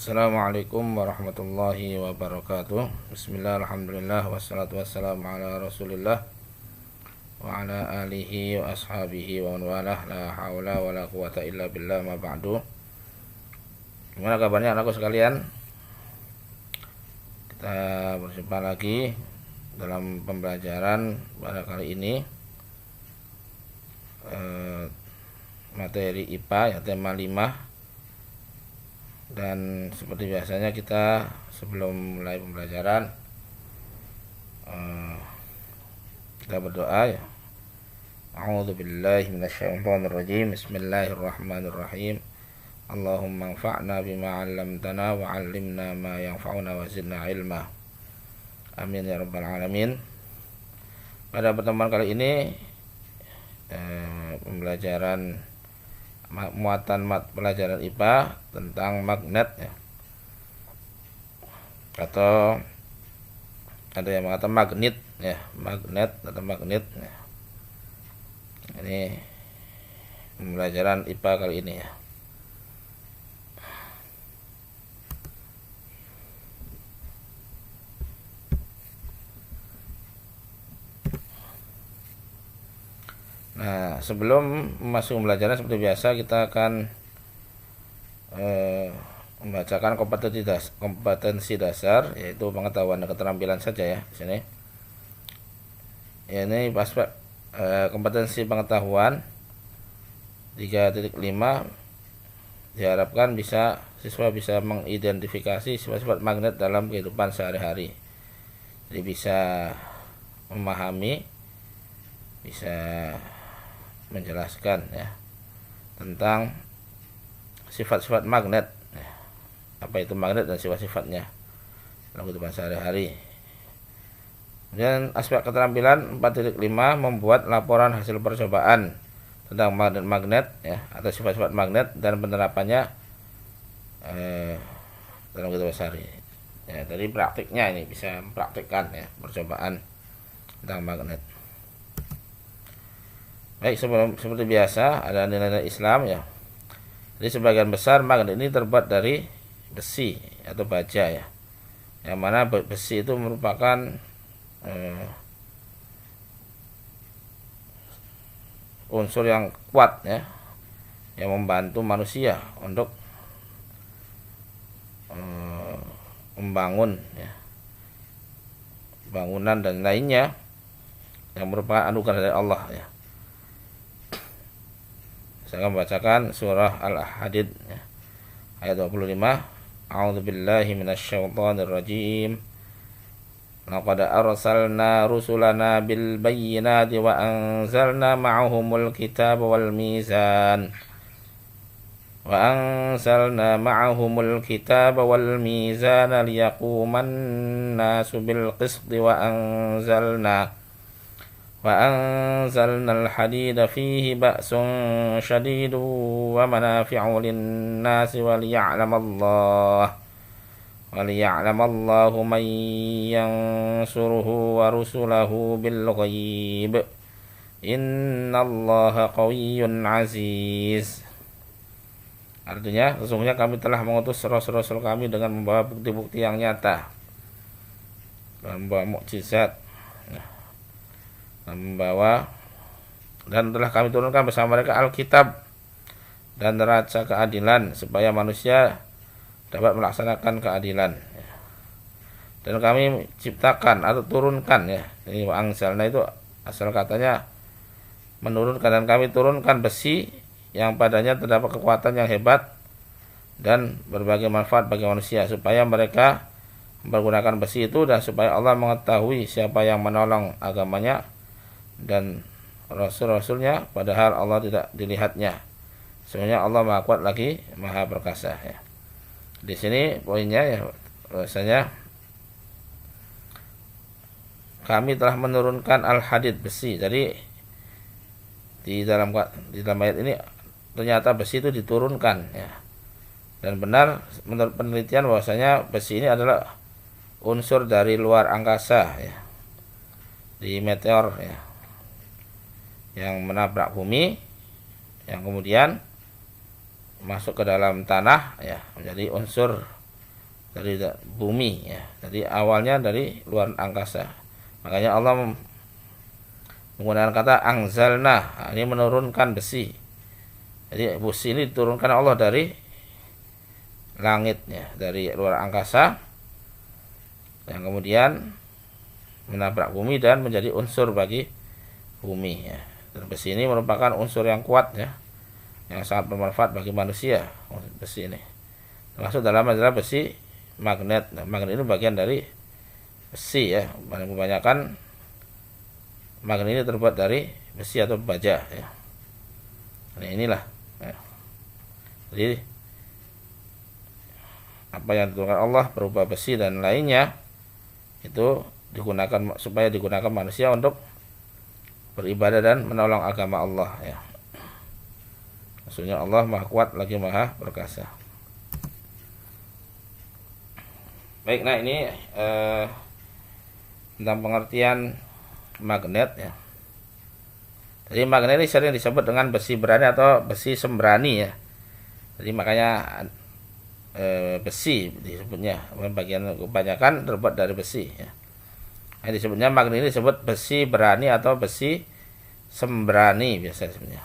Assalamualaikum warahmatullahi wabarakatuh. Bismillah, alhamdulillah, wassalatu wassalamu ala rasulillah wa ala alihi wa ashabihi wa man walah. La hawla wa la quwata illa billah, ma ba'du. Gimana kabarnya anakku sekalian? Kita berjumpa lagi dalam pembelajaran pada kali ini materi IPA ya, tema 5. Dan seperti biasanya kita sebelum mulai pembelajaran kita berdoa ya. A'udzubillahi minasyaitonirrajim. Bismillahirrahmanirrahim. Allahumma anfa'na bima 'allamtana wa 'allimna ma yanfa'una wa zidna ilma. Amin ya rabbal alamin. Pada pertemuan kali ini pembelajaran muatan pelajaran IPA tentang magnet ya. Atau ada yang mengatakan magnet ya, magnet atau magnet ya. Ini pembelajaran IPA kali ini ya. Nah, sebelum masuk pembelajaran seperti biasa kita akan membacakan kompetensi dasar, yaitu pengetahuan dan keterampilan saja ya di sini. Ya, ini aspek kompetensi pengetahuan 3.5 diharapkan siswa bisa mengidentifikasi sifat-sifat magnet dalam kehidupan sehari-hari. Jadi bisa memahami, bisa menjelaskan ya tentang sifat-sifat magnet ya. Apa itu magnet dan sifat-sifatnya dalam kehidupan sehari-hari. Kemudian aspek keterampilan 4.5 membuat laporan hasil percobaan tentang magnet ya, atau sifat-sifat magnet dan penerapannya dalam kehidupan sehari ya. Dari praktiknya ini bisa mempraktikkan ya percobaan tentang magnet. Baik, seperti biasa ada nilai-nilai Islam ya. Jadi sebagian besar magnet ini terbuat dari besi atau baja ya. Yang mana besi itu merupakan unsur yang kuat ya, yang membantu manusia untuk membangun ya, bangunan dan lainnya yang merupakan anugerah dari Allah ya. Saya akan membacakan surah Al-Hadid ya, ayat 25. A'udzubillahi minasyaitonirrajim. Laqad arsalna rusulana bil bayyinati wa anzalna ma'ahumul kitaba wal mizan. Wa anzalna ma'ahumul kitaba wal mizana liyaquman nasu bil qisti وأنزلنا الحديد فيه بأس شديد ومنافع للناس وليعلم الله من ينصره ورسله بالغيب إن الله قوي عزيز. Artinya, sesungguhnya kami telah mengutus rasul-rasul kami dengan membawa bukti-bukti yang nyata dan membawa mukjizat, dan telah kami turunkan bersama mereka Alkitab dan neraca keadilan supaya manusia dapat melaksanakan keadilan. Dan kami ciptakan atau turunkan ya. Ini angsalna itu asal katanya menurunkan, dan kami turunkan besi yang padanya terdapat kekuatan yang hebat dan berbagai manfaat bagi manusia supaya mereka mempergunakan besi itu, dan supaya Allah mengetahui siapa yang menolong agamanya dan rasul-rasulnya padahal Allah tidak dilihatnya. Sebenarnya Allah Maha Kuat lagi Maha Perkasa ya. Di sini poinnya ya, bahwasanya kami telah menurunkan Al-Hadid, besi. Jadi di dalam ayat ini ternyata besi itu diturunkan ya. Dan benar menurut penelitian bahwasanya besi ini adalah unsur dari luar angkasa ya, di meteor ya, yang menabrak bumi, yang kemudian masuk ke dalam tanah ya, menjadi unsur dari bumi ya. Jadi awalnya dari luar angkasa. Makanya Allah menggunakan kata angzalna, ini menurunkan besi. Jadi besi ini diturunkan Allah dari langit ya, dari luar angkasa, yang kemudian menabrak bumi dan menjadi unsur bagi bumi ya. Dan besi ini merupakan unsur yang kuat ya, yang sangat bermanfaat bagi manusia. Besi ini termasuk dalam adalah besi magnet. Nah, magnet ini bagian dari besi ya. Kebanyakan magnet ini terbuat dari besi atau baja ya. Nah, inilah ya. Jadi apa yang diturunkan Allah berupa besi dan lainnya itu digunakan supaya digunakan manusia untuk beribadah dan menolong agama Allah ya. Maksudnya Allah Maha Kuat lagi Maha Perkasa. Baik, nah ini tentang pengertian magnet ya. Jadi magnet ini sering disebut dengan besi berani atau besi sembrani ya. Jadi makanya besi disebutnya, bagian kebanyakan terbuat dari besi ya. Ini disebutnya magnet ini disebut besi berani atau besi sembrani biasa disebutnya.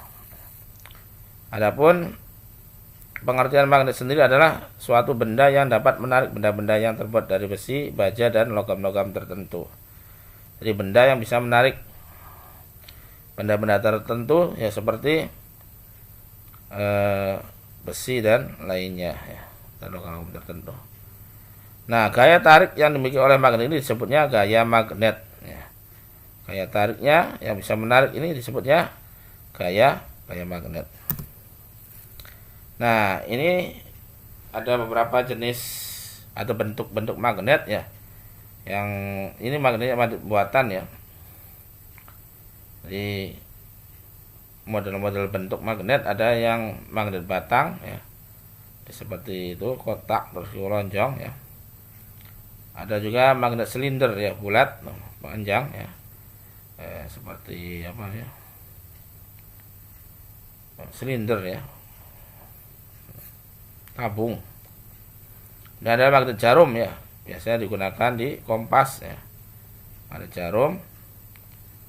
Adapun pengertian magnet sendiri adalah suatu benda yang dapat menarik benda-benda yang terbuat dari besi, baja dan logam-logam tertentu. Jadi benda yang bisa menarik benda-benda tertentu ya, seperti besi dan lainnya ya, dan logam tertentu. Nah, gaya tarik yang dimiliki oleh magnet ini disebutnya gaya magnet ya. Gaya tariknya yang bisa menarik ini disebutnya gaya magnet. Nah, ini ada beberapa jenis atau bentuk-bentuk magnet ya. Yang ini magnetnya magnet buatan ya. Jadi model-model bentuk magnet ada yang magnet batang ya, seperti itu, kotak terus lonjong ya. Ada juga magnet silinder ya, bulat panjang ya, seperti apa ya, silinder ya, tabung. Dan ada magnet jarum ya, biasanya digunakan di kompas ya, magnet jarum.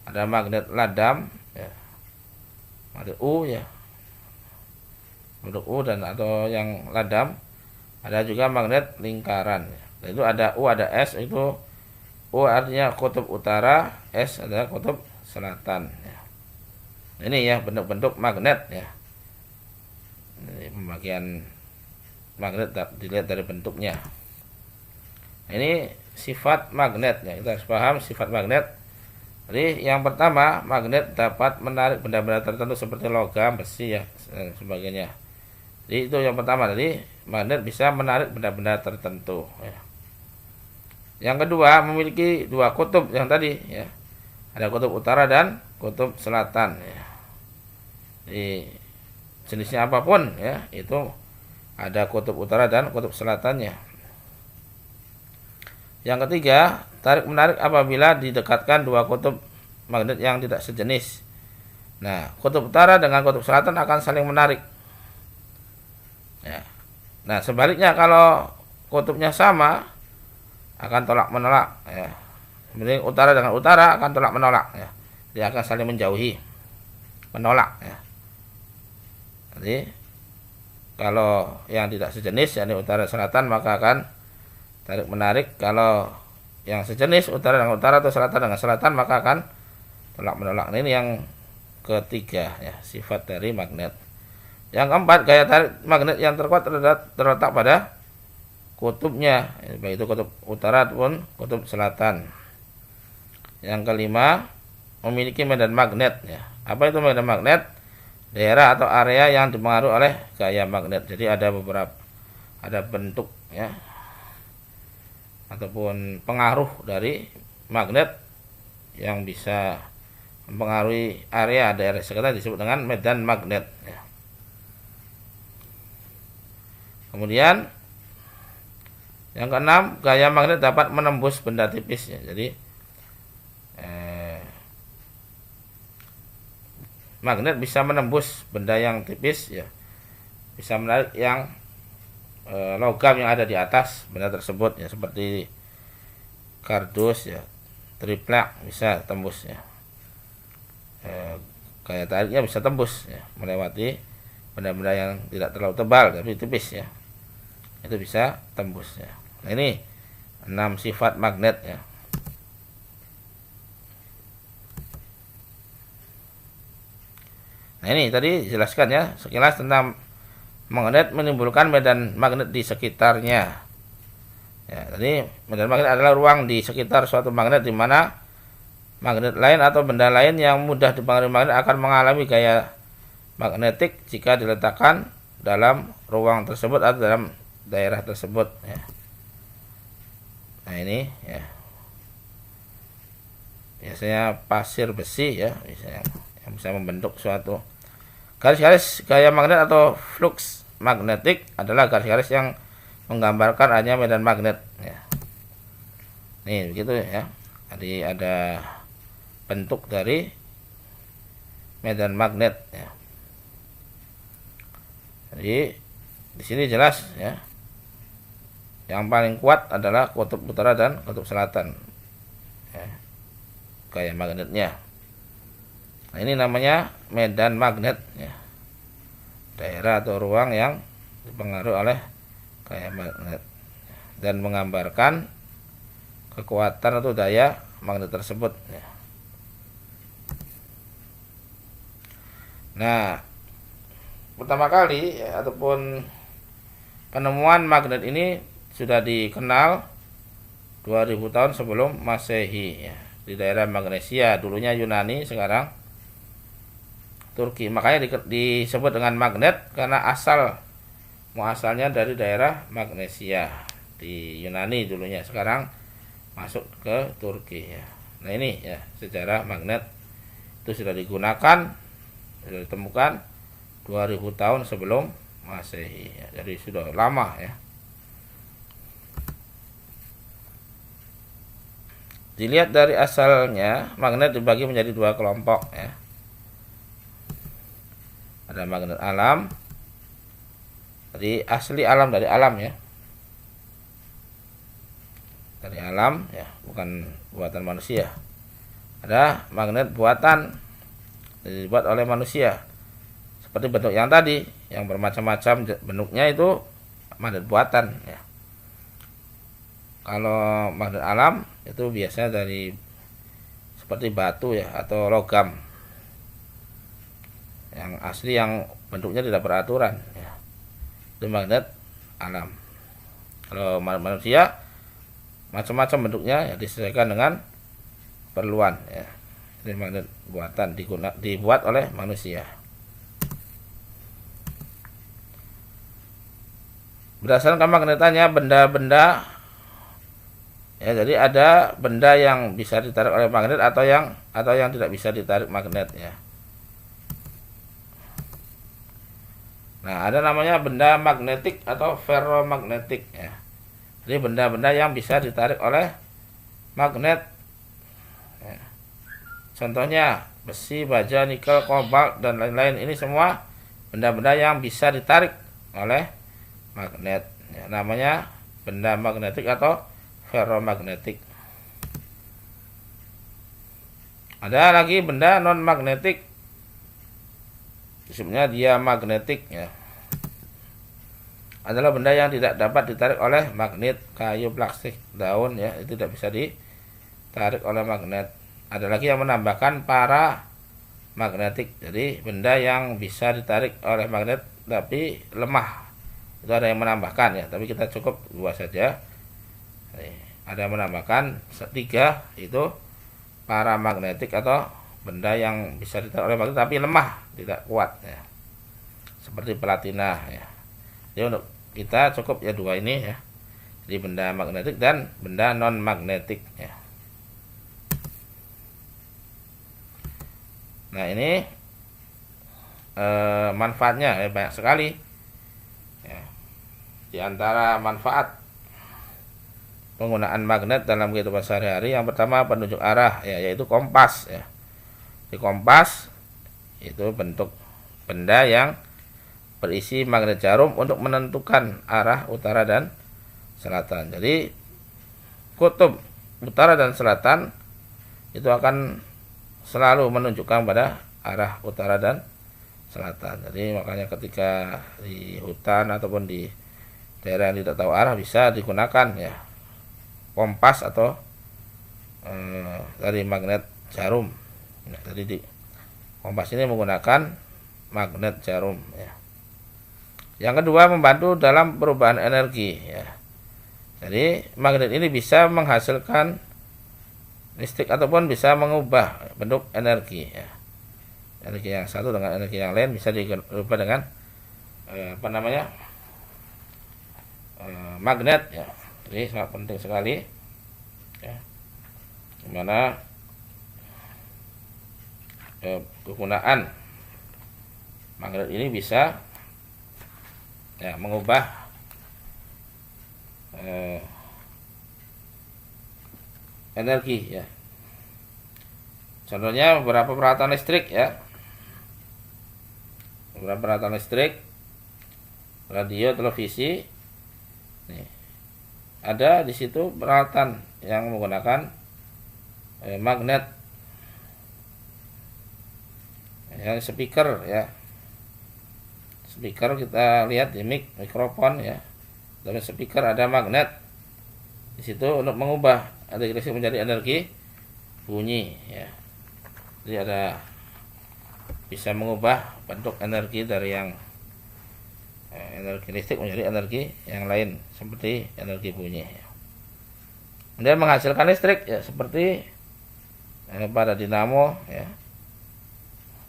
Ada magnet ladam ya, magnet U ya, magnet U dan atau yang ladam. Ada juga magnet lingkaran ya. Itu ada U, ada S. Itu U artinya kutub utara, S adalah kutub selatan ya. Ini ya bentuk-bentuk magnet ya. Ini pembagian magnet dilihat dari bentuknya. Ini sifat magnet ya, kita harus paham sifat magnet. Jadi yang pertama, magnet dapat menarik benda-benda tertentu seperti logam, besi ya, dan sebagainya. Jadi itu yang pertama, jadi magnet bisa menarik benda-benda tertentu ya. Yang kedua, memiliki dua kutub yang tadi ya. Ada kutub utara dan kutub selatan ya. Jadi jenisnya apapun ya, itu ada kutub utara dan kutub selatannya. Yang ketiga, tarik menarik apabila didekatkan dua kutub magnet yang tidak sejenis. Nah, kutub utara dengan kutub selatan akan saling menarik ya. Nah, sebaliknya kalau kutubnya sama akan tolak menolak ya. Kemudian utara dengan utara akan tolak menolak ya. Dia akan saling menjauhi, menolak ya. Jadi kalau yang tidak sejenis, yakni utara selatan, maka akan tarik menarik. Kalau yang sejenis utara dengan utara atau selatan dengan selatan, maka akan tolak menolak. Ini yang ketiga ya, sifat dari magnet. Yang keempat, gaya tarik magnet yang terkuat terletak pada kutubnya, baik itu kutub utara ataupun kutub selatan. Yang kelima, memiliki medan magnet ya. Apa itu medan magnet? Daerah atau area yang dipengaruhi oleh gaya magnet. Jadi ada bentuk ya, ataupun pengaruh dari magnet yang bisa mempengaruhi area daerah sekitar, disebut dengan medan magnet ya. Kemudian yang keenam, gaya magnet dapat menembus benda tipis ya. Jadi magnet bisa menembus benda yang tipis ya, bisa menarik yang logam yang ada di atas benda tersebut ya, seperti kardus ya, triplek bisa tembus ya, gaya tariknya bisa tembus ya, melewati benda-benda yang tidak terlalu tebal tapi tipis ya, itu bisa tembus ya. Nah ini 6 sifat magnet ya. Nah ini tadi dijelaskan ya sekilas tentang magnet menimbulkan medan magnet di sekitarnya. Ya, jadi medan magnet adalah ruang di sekitar suatu magnet di mana magnet lain atau benda lain yang mudah dipengaruhi magnet akan mengalami gaya magnetik jika diletakkan dalam ruang tersebut atau dalam daerah tersebut ya. Nah ini ya, biasanya pasir besi ya, misalnya yang bisa membentuk suatu garis-garis gaya magnet atau flux magnetik adalah garis-garis yang menggambarkan adanya medan magnet ya. Nih begitu ya. Jadi ada bentuk dari medan magnet ya. Jadi di sini jelas ya. Yang paling kuat adalah kutub utara dan kutub selatan ya, gaya magnetnya. Nah, ini namanya medan magnet ya. Daerah atau ruang yang dipengaruhi oleh gaya magnet dan menggambarkan kekuatan atau daya magnet tersebut ya. Nah, pertama kali ya, ataupun penemuan magnet ini sudah dikenal 2000 tahun sebelum Masehi ya, di daerah Magnesia, dulunya Yunani, sekarang Turki. Makanya disebut dengan magnet karena muasalnya dari daerah Magnesia di Yunani dulunya, sekarang masuk ke Turki ya. Nah ini ya sejarah magnet itu sudah digunakan, sudah ditemukan 2000 tahun sebelum Masehi ya. Jadi sudah lama ya. Dilihat dari asalnya, magnet dibagi menjadi 2 kelompok ya. Ada magnet alam, jadi asli alam, dari alam ya, dari alam ya, bukan buatan manusia. Ada magnet buatan, jadi dibuat oleh manusia, seperti bentuk yang tadi, yang bermacam-macam bentuknya itu magnet buatan ya. Kalau magnet alam itu biasanya dari seperti batu ya, atau logam yang asli, yang bentuknya tidak beraturan ya. Itu magnet alam. Kalau manusia macam-macam bentuknya ya, disesuaikan dengan perluan ya. Ini magnet buatan dibuat oleh manusia. Berdasarkan magnetannya benda-benda ya, jadi ada benda yang bisa ditarik oleh magnet atau yang tidak bisa ditarik magnet ya. Nah, ada namanya benda magnetik atau ferromagnetik ya. Jadi benda-benda yang bisa ditarik oleh magnet ya. Contohnya besi, baja, nikel, kobalt dan lain-lain. Ini semua benda-benda yang bisa ditarik oleh magnet ya. Namanya benda magnetik atau ferromagnetik. Ada lagi benda non magnetik, disebutnya diamagnetik ya. Adalah benda yang tidak dapat ditarik oleh magnet, kayu, plastik, daun ya, itu tidak bisa ditarik oleh magnet. Ada lagi yang menambahkan paramagnetik, jadi benda yang bisa ditarik oleh magnet tapi lemah. Itu ada yang menambahkan ya, tapi kita cukup 2 saja. Ada yang menambahkan 3, itu paramagnetik atau benda yang bisa ditarik oleh magnet tapi lemah, tidak kuat ya, seperti platina ya. Jadi untuk kita cukup ya 2 ini ya, jadi benda magnetik dan benda non magnetik ya. Nah ini manfaatnya ya, banyak sekali ya. Di antara manfaat penggunaan magnet dalam kehidupan sehari-hari, yang pertama penunjuk arah ya, yaitu kompas ya. Di kompas itu bentuk benda yang berisi magnet jarum untuk menentukan arah utara dan selatan. Jadi kutub utara dan selatan itu akan selalu menunjukkan pada arah utara dan selatan. Jadi makanya ketika di hutan ataupun di daerah yang tidak tahu arah bisa digunakan ya kompas atau dari magnet jarum. Nah, jadi di kompas ini menggunakan magnet jarum ya. Yang kedua, membantu dalam perubahan energi ya. Jadi magnet ini bisa menghasilkan listrik ataupun bisa mengubah bentuk energi ya. Energi yang satu dengan energi yang lain bisa diubah dengan magnet ya. Jadi sangat penting sekali ya. Dimana kegunaan magnet ini bisa ya mengubah energi ya. Contohnya beberapa peralatan listrik ya. Beberapa peralatan listrik, radio, televisi. Nih, ada di situ peralatan yang menggunakan magnet. Ya, speaker ya. Speaker kita lihat di mikrofon ya. Dalam speaker ada magnet di situ untuk mengubah energi listrik menjadi energi bunyi ya. Jadi ada bisa mengubah bentuk energi dari yang energi listrik menjadi energi yang lain seperti energi bunyi ya. Kemudian menghasilkan listrik ya seperti pada dinamo ya.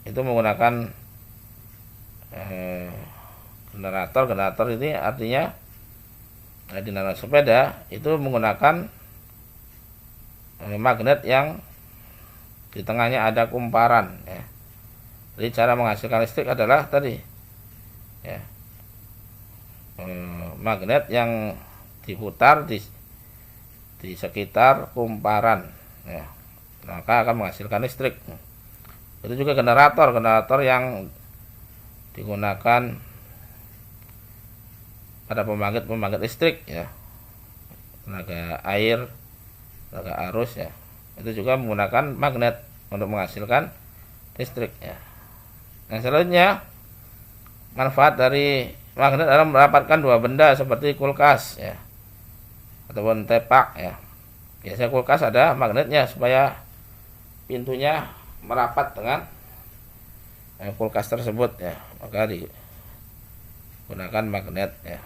Itu menggunakan generator ini artinya dinamo sepeda itu menggunakan magnet yang di tengahnya ada kumparan ya. Jadi cara menghasilkan listrik adalah tadi ya, magnet yang diputar di sekitar kumparan ya, maka akan menghasilkan listrik. Itu juga generator yang digunakan pada pembangkit listrik ya, tenaga air, tenaga arus ya, itu juga menggunakan magnet untuk menghasilkan listrik ya. Yang selanjutnya, manfaat dari magnet adalah mendapatkan dua benda seperti kulkas ya ataupun tepak ya. Biasanya kulkas ada magnetnya supaya pintunya merapat dengan kulkas tersebut ya, maka digunakan magnet ya.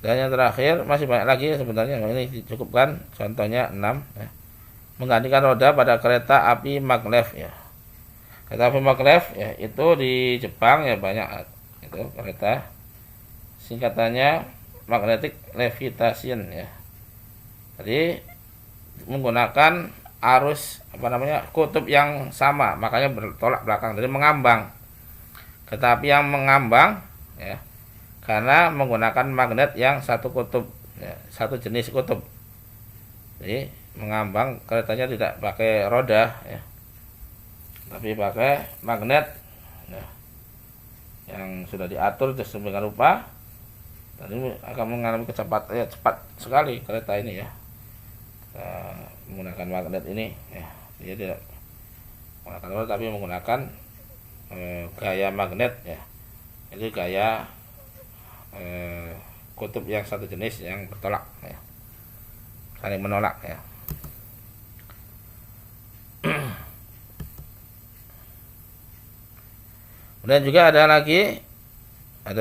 Dan yang terakhir, masih banyak lagi sebenarnya, ini dicukupkan contohnya 6 ya. Menggantikan roda pada kereta api maglev ya. Kereta api maglev ya, itu di Jepang ya banyak itu kereta, singkatannya magnetic levitation ya. Jadi menggunakan arus kutub yang sama, makanya bertolak belakang, jadi mengambang. Kereta api yang mengambang ya karena menggunakan magnet yang satu kutub ya, satu jenis kutub. Jadi mengambang, keretanya tidak pakai roda ya, tapi pakai magnet ya, yang sudah diatur sedemikian rupa. Tadi akan mengalami kecepatan ya, cepat sekali kereta ini ya. Menggunakan magnet ini ya, dia tidak menggunakan roda tapi menggunakan gaya magnet ya. Itu gaya kutub yang satu jenis yang bertolak ya, saling menolak ya. Kemudian juga ada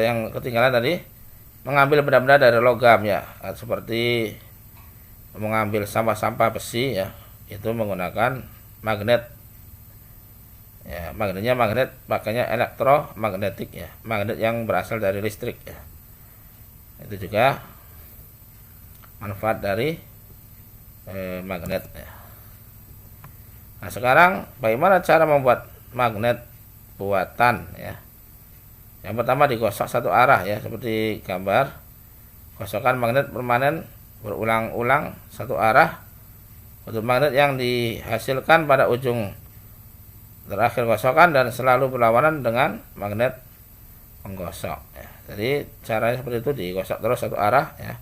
yang ketinggalan tadi, mengambil benda-benda dari logam ya, seperti mengambil sampah-sampah besi ya, itu menggunakan magnet ya. Magnetnya magnet pakainya elektromagnetik ya, magnet yang berasal dari listrik ya. Itu juga manfaat dari magnet ya. Nah sekarang bagaimana cara membuat magnet buatan ya. Yang pertama, digosok satu arah ya, seperti gambar gosokan magnet permanen berulang-ulang satu arah. Kutub magnet yang dihasilkan pada ujung terakhir gosokan dan selalu berlawanan dengan magnet menggosok ya. Jadi caranya seperti itu, digosok terus satu arah ya,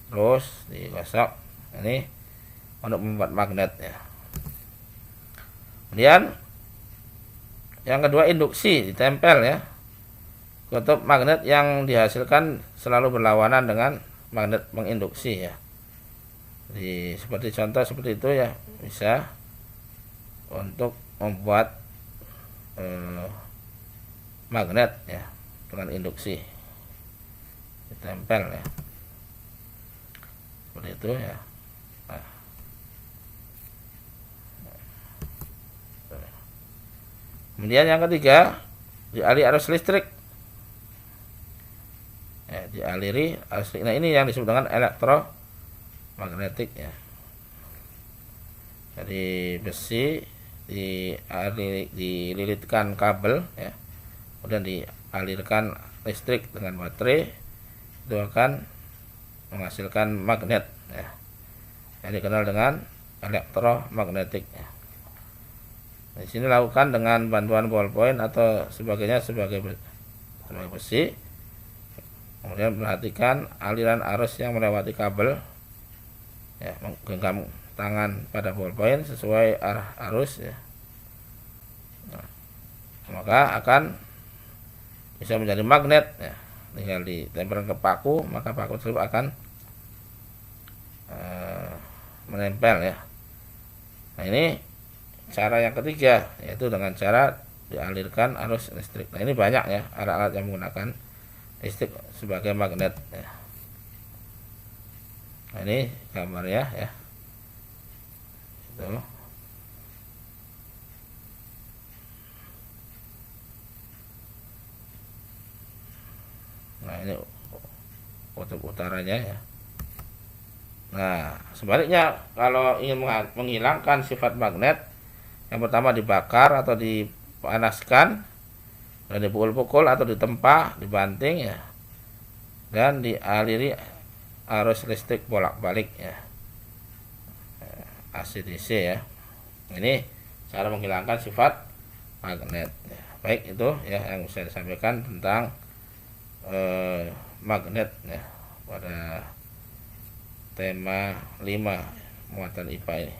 terus digosok ini untuk membuat magnet ya. Kemudian yang kedua, induksi, ditempel ya, kutub magnet yang dihasilkan selalu berlawanan dengan magnet menginduksi ya. Jadi seperti contoh seperti itu ya, bisa untuk membuat magnet ya dengan induksi, ditempel ya, seperti itu ya. Nah. Kemudian yang ketiga, dialiri arus listrik ya, dialiri arus listrik. Nah, ini yang disebut dengan elektromagnetik ya. Jadi besi dililitkan kabel ya, kemudian dialirkan listrik dengan baterai, itu akan menghasilkan magnet ya, yang dikenal dengan elektromagnetik ya. Di sini lakukan dengan bantuan ballpoint atau sebagainya sebagai besi. Kemudian perhatikan aliran arus yang melewati kabel ya, menggenggam tangan pada ballpoint sesuai arah arus ya. Nah, maka akan bisa menjadi magnet ya. Tinggal ditempelkan ke paku, maka paku tersebut akan menempel ya. Nah, ini cara yang ketiga, yaitu dengan cara dialirkan arus listrik. Nah, ini banyak ya alat-alat yang menggunakan listrik sebagai magnet ya. Nah, ini gambarnya ya. Itu. Nah, ini kutub utaranya ya. Nah, sebaliknya kalau ingin menghilangkan sifat magnet, yang pertama dibakar atau dipanaskan, dan dipukul-pukul atau ditempa, dibanting ya, dan dialiri arus listrik bolak-balik ya, AC DC ya. Ini cara menghilangkan sifat magnet ya. Baik, itu ya yang bisa disampaikan tentang magnet ya pada tema 5 muatan IPA ini.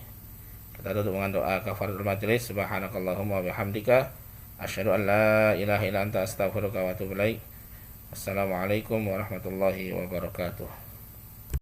Kita tutup dengan doa kafaratul majelis. Subhanakallahumma wa bihamdika asyhadu an la ilaha illa anta astaghfiruka wa atubu ilaik. Assalamualaikum warahmatullahi wabarakatuh.